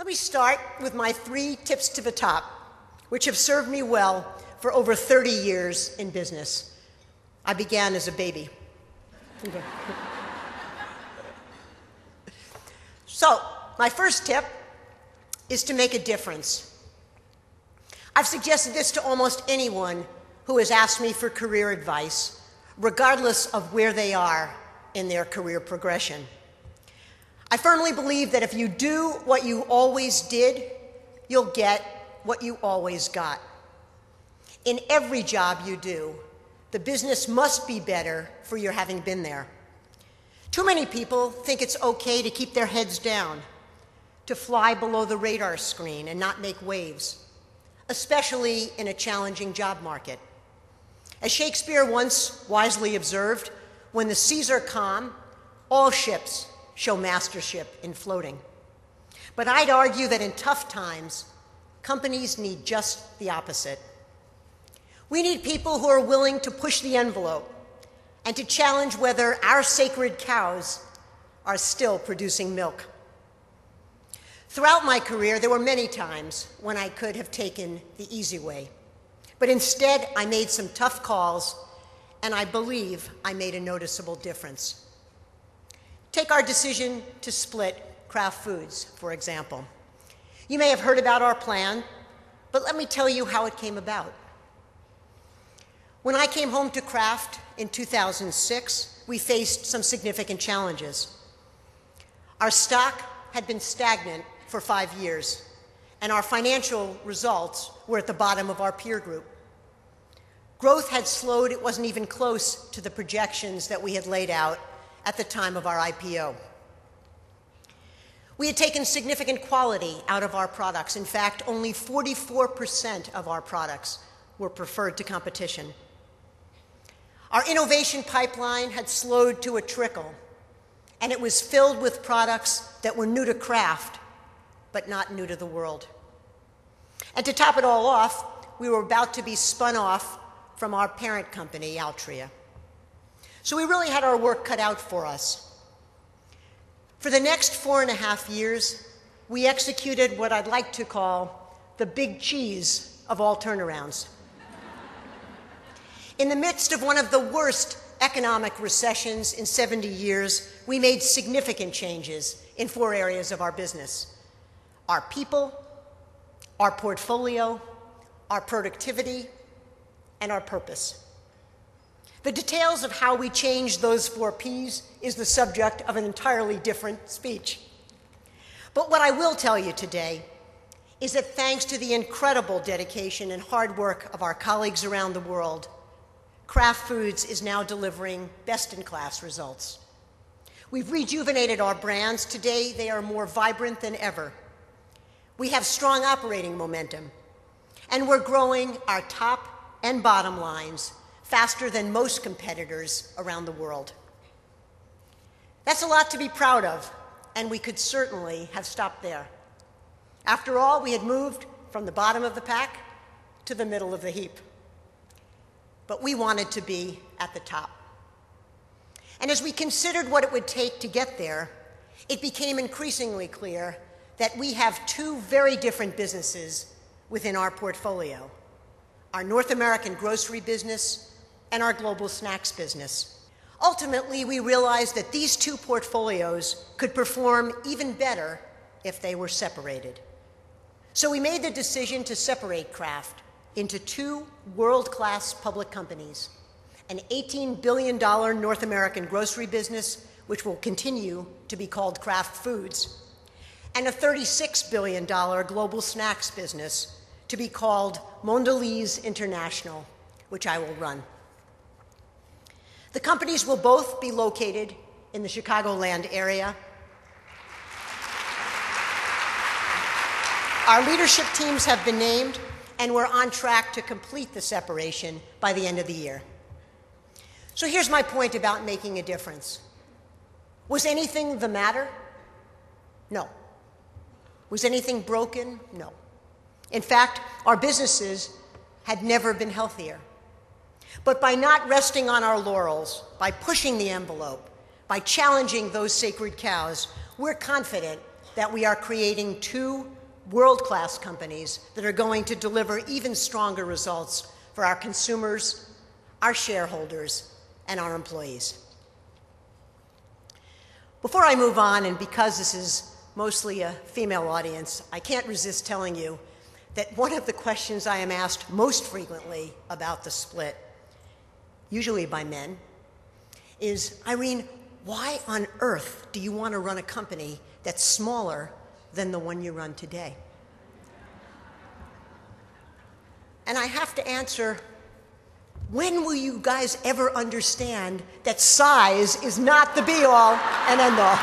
Let me start with my 3 tips to the top, which have served me well for over 30 years in business. I began as a baby. So, my first tip is to make a difference. I've suggested this to almost anyone who has asked me for career advice, regardless of where they are in their career progression. I firmly believe that if you do what you always did, you'll get what you always got. In every job you do, the business must be better for your having been there. Too many people think it's okay to keep their heads down, to fly below the radar screen and not make waves, especially in a challenging job market. As Shakespeare once wisely observed, when the seas are calm, all ships show mastership in floating. But I'd argue that in tough times, companies need just the opposite. We need people who are willing to push the envelope and to challenge whether our sacred cows are still producing milk. Throughout my career, there were many times when I could have taken the easy way. But instead, I made some tough calls, and I believe I made a noticeable difference. Take our decision to split Kraft Foods, for example. You may have heard about our plan, but let me tell you how it came about. When I came home to Kraft in 2006, we faced some significant challenges. Our stock had been stagnant for 5 years, and our financial results were at the bottom of our peer group. Growth had slowed. It wasn't even close to the projections that we had laid out at the time of our IPO. We had taken significant quality out of our products. In fact, only 44% of our products were preferred to competition. Our innovation pipeline had slowed to a trickle, and it was filled with products that were new to Kraft, but not new to the world. And to top it all off, we were about to be spun off from our parent company, Altria. So we really had our work cut out for us. For the next 4.5 years, we executed what I'd like to call the big cheese of all turnarounds. In the midst of one of the worst economic recessions in 70 years, we made significant changes in 4 areas of our business: our people, our portfolio, our productivity, and our purpose. The details of how we changed those 4 Ps is the subject of an entirely different speech. But what I will tell you today is that thanks to the incredible dedication and hard work of our colleagues around the world, Kraft Foods is now delivering best-in-class results. We've rejuvenated our brands. Today, they are more vibrant than ever. We have strong operating momentum, and we're growing our top and bottom lines faster than most competitors around the world. That's a lot to be proud of, and we could certainly have stopped there. After all, we had moved from the bottom of the pack to the middle of the heap. But we wanted to be at the top. And as we considered what it would take to get there, it became increasingly clear that we have 2 very different businesses within our portfolio: our North American grocery business and our global snacks business. Ultimately, we realized that these 2 portfolios could perform even better if they were separated. So we made the decision to separate Kraft into 2 world-class public companies: an $18 billion North American grocery business, which will continue to be called Kraft Foods, and a $36 billion global snacks business to be called Mondelez International, which I will run. The companies will both be located in the Chicagoland area. Our leadership teams have been named, and we're on track to complete the separation by the end of the year. So here's my point about making a difference. Was anything the matter? No. Was anything broken? No. In fact, our businesses had never been healthier. But by not resting on our laurels, by pushing the envelope, by challenging those sacred cows, we're confident that we are creating two world-class companies that are going to deliver even stronger results for our consumers, our shareholders, and our employees. Before I move on, and because this is mostly a female audience, I can't resist telling you that one of the questions I am asked most frequently about the split, usually by men, is, Irene, why on earth do you want to run a company that's smaller than the one you run today? And I have to answer, when will you guys ever understand that size is not the be-all and end-all?